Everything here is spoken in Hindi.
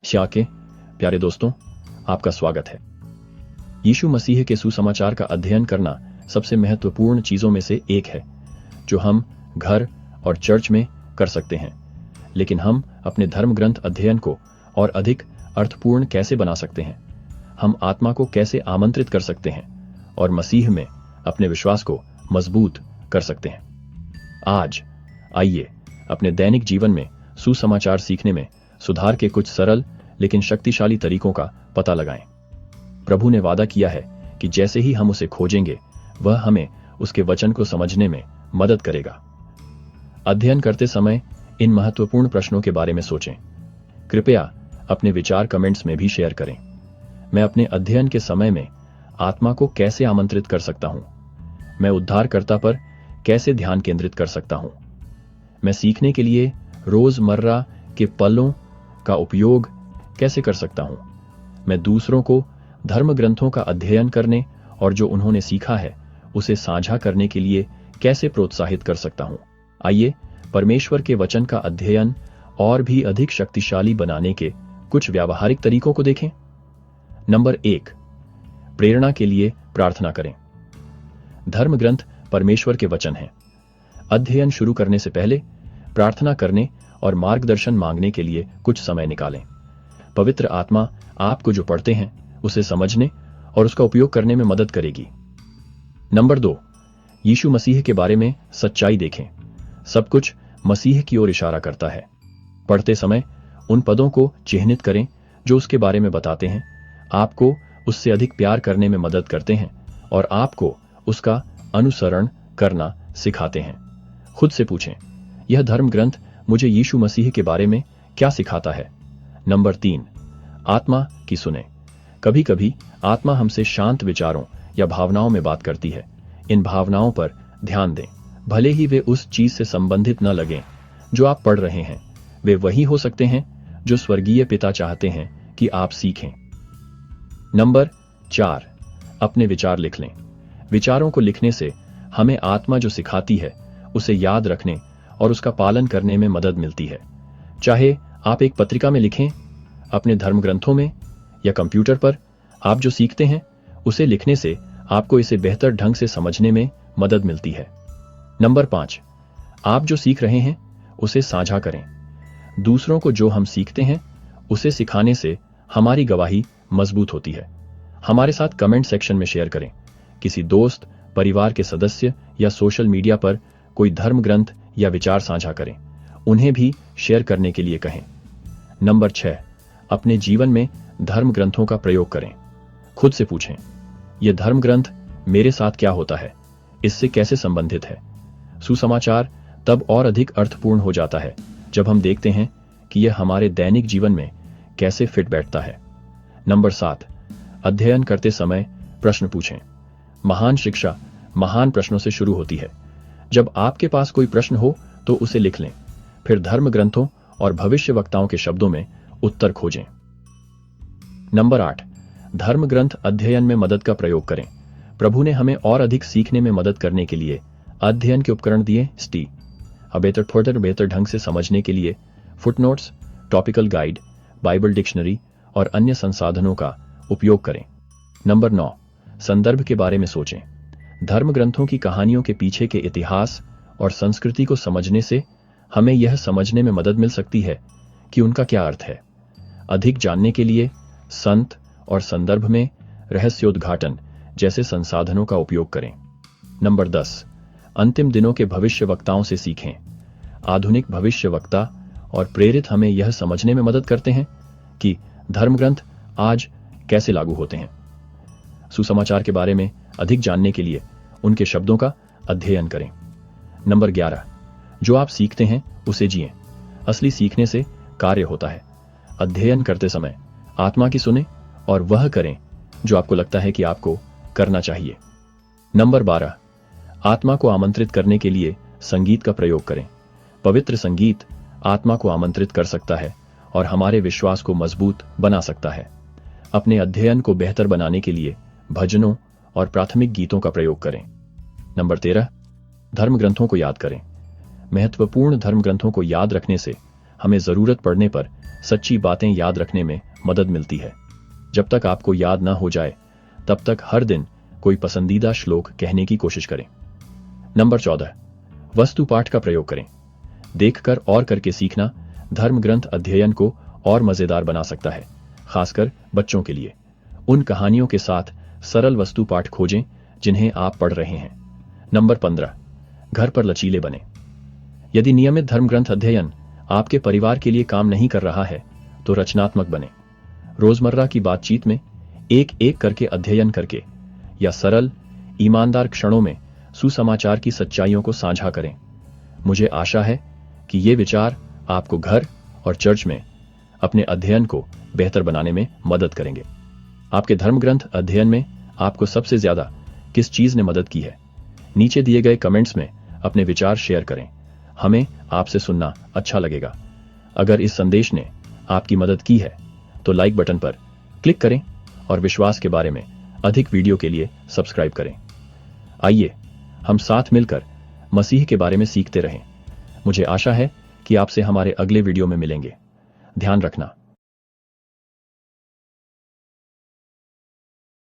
के प्यारे दोस्तों, आपका स्वागत है। यीशु मसीह के सुसमाचार का अध्ययन करना सबसे महत्वपूर्ण चीजों में से एक है जो हम घर और चर्च में कर सकते हैं। लेकिन हम अपने धर्म ग्रंथ अध्ययन को और अधिक अर्थपूर्ण कैसे बना सकते हैं? हम आत्मा को कैसे आमंत्रित कर सकते हैं और मसीह में अपने विश्वास को मजबूत कर सकते हैं? आज आइए अपने दैनिक जीवन में सुसमाचार सीखने में सुधार के कुछ सरल लेकिन शक्तिशाली तरीकों का पता लगाएं। प्रभु ने वादा किया है कि जैसे ही हम उसे खोजेंगे, वह हमें उसके वचन को समझने में मदद करेगा। अध्ययन करते समय इन महत्वपूर्ण प्रश्नों के बारे में सोचें। कृपया अपने विचार कमेंट्स में भी शेयर करें। मैं अपने अध्ययन के समय में आत्मा को कैसे आमंत्रित कर सकता हूं? मैं उद्धारकर्ता पर कैसे ध्यान केंद्रित कर सकता हूं? मैं सीखने के लिए रोजमर्रा के पलों का उपयोग कैसे कर सकता हूं? मैं दूसरों को धर्म ग्रंथों का अध्ययन करने और जो उन्होंने सीखा है उसे साझा करने के लिए कैसे प्रोत्साहित कर सकता हूं? आइए परमेश्वर के वचन का अध्ययन और भी अधिक शक्तिशाली बनाने के कुछ व्यावहारिक तरीकों को देखें। नंबर 1, प्रेरणा के लिए प्रार्थना करें। धर्म ग्रंथ परमेश्वर के वचन हैं। अध्ययन शुरू करने से पहले प्रार्थना करने और मार्गदर्शन मांगने के लिए कुछ समय निकालें। पवित्र आत्मा आपको जो पढ़ते हैं उसे समझने और उसका उपयोग करने में मदद करेगी। नंबर 2, यीशु मसीह के बारे में सच्चाई देखें। सब कुछ मसीह की ओर इशारा करता है। पढ़ते समय उन पदों को चिह्नित करें जो उसके बारे में बताते हैं, आपको उससे अधिक प्यार करने में मदद करते हैं और आपको उसका अनुसरण करना सिखाते हैं। खुद से पूछें, यह धर्म ग्रंथ मुझे यीशु मसीह के बारे में क्या सिखाता है? नंबर 3, आत्मा की सुने। कभी कभी आत्मा हमसे शांत विचारों या भावनाओं में बात करती है। इन भावनाओं पर ध्यान दें, भले ही वे उस चीज से संबंधित न लगें जो आप पढ़ रहे हैं। वे वही हो सकते हैं जो स्वर्गीय पिता चाहते हैं कि आप सीखें। नंबर 4, अपने विचार लिख लें। विचारों को लिखने से हमें आत्मा जो सिखाती है उसे याद रखने और उसका पालन करने में मदद मिलती है। चाहे आप एक पत्रिका में लिखें, अपने धर्म ग्रंथों में या कंप्यूटर पर, आप जो सीखते हैं उसे लिखने से आपको इसे बेहतर ढंग से समझने में मदद मिलती है। नंबर 5, आप जो सीख रहे हैं उसे साझा करें। दूसरों को जो हम सीखते हैं उसे सिखाने से हमारी गवाही मजबूत होती है। हमारे साथ कमेंट सेक्शन में शेयर करें। किसी दोस्त, परिवार के सदस्य या सोशल मीडिया पर कोई धर्म ग्रंथ या विचार साझा करें। उन्हें भी शेयर करने के लिए कहें। नंबर 6, अपने जीवन में धर्म ग्रंथों का प्रयोग करें। खुद से पूछें, यह धर्म ग्रंथ मेरे साथ क्या होता है? इससे कैसे संबंधित है? सुसमाचार तब और अधिक अर्थपूर्ण हो जाता है जब हम देखते हैं कि यह हमारे दैनिक जीवन में कैसे फिट बैठता है। नंबर 7, अध्ययन करते समय प्रश्न पूछें। महान शिक्षा महान प्रश्नों से शुरू होती है। जब आपके पास कोई प्रश्न हो तो उसे लिख लें, फिर धर्म ग्रंथों और भविष्यवक्ताओं के शब्दों में उत्तर खोजें। नंबर 8, धर्म ग्रंथ अध्ययन में मदद का प्रयोग करें। प्रभु ने हमें और अधिक सीखने में मदद करने के लिए अध्ययन के उपकरण दिए। बेहतर ढंग से समझने के लिए footnotes, topical guide, Bible dictionary और अन्य संसाधनों का उपयोग करें। नंबर 9, संदर्भ के बारे में सोचें। धर्म ग्रंथों की कहानियों के पीछे के इतिहास और संस्कृति को समझने से हमें यह समझने में मदद मिल सकती है कि उनका क्या अर्थ है। अधिक जानने के लिए संत और संदर्भ में रहस्योद्घाटन जैसे संसाधनों का उपयोग करें। नंबर 10, अंतिम दिनों के भविष्यवक्ताओं से सीखें। आधुनिक भविष्यवक्ता और प्रेरित हमें यह समझने में मदद करते हैं कि धर्म ग्रंथ आज कैसे लागू होते हैं। सुसमाचार के बारे में अधिक जानने के लिए उनके शब्दों का अध्ययन करें। नंबर 11, जो आप सीखते हैं उसे जिएं। असली सीखने से कार्य होता है। अध्ययन करते समय आत्मा की सुने और वह करें जो आपको लगता है कि आपको करना चाहिए। नंबर 12, आत्मा को आमंत्रित करने के लिए संगीत का प्रयोग करें। पवित्र संगीत आत्मा को आमंत्रित कर सकता है और हमारे विश्वास को मजबूत बना सकता है। अपने अध्ययन को बेहतर बनाने के लिए भजनों और प्राथमिक गीतों का प्रयोग करें। नंबर 13, धर्म ग्रंथों को याद करें। महत्वपूर्ण धर्म ग्रंथों को याद रखने से हमें जरूरत पड़ने पर सच्ची बातें याद रखने में मदद मिलती है। जब तक आपको याद ना हो जाए तब तक हर दिन कोई पसंदीदा श्लोक कहने की कोशिश करें। नंबर 14, वस्तु पाठ का प्रयोग करें। देखकर और करके सीखना धर्म ग्रंथ अध्ययन को और मजेदार बना सकता है, खासकर बच्चों के लिए। उन कहानियों के साथ सरल वस्तु पाठ खोजें जिन्हें आप पढ़ रहे हैं। नंबर 15, घर पर लचीले बने। यदि नियमित धर्म ग्रंथ अध्ययन आपके परिवार के लिए काम नहीं कर रहा है तो रचनात्मक बने। रोजमर्रा की बातचीत में एक एक करके अध्ययन करके या सरल ईमानदार क्षणों में सुसमाचार की सच्चाइयों को साझा करें। मुझे आशा है कि ये विचार आपको घर और चर्च में अपने अध्ययन को बेहतर बनाने में मदद करेंगे। आपके धर्म ग्रंथ अध्ययन में आपको सबसे ज्यादा किस चीज ने मदद की है? नीचे दिए गए कमेंट्स में अपने विचार शेयर करें। हमें आपसे सुनना अच्छा लगेगा। अगर इस संदेश ने आपकी मदद की है तो लाइक बटन पर क्लिक करें और विश्वास के बारे में अधिक वीडियो के लिए सब्सक्राइब करें। आइए हम साथ मिलकर मसीह के बारे में सीखते रहें। मुझे आशा है कि आपसे हमारे अगले वीडियो में मिलेंगे। ध्यान रखना।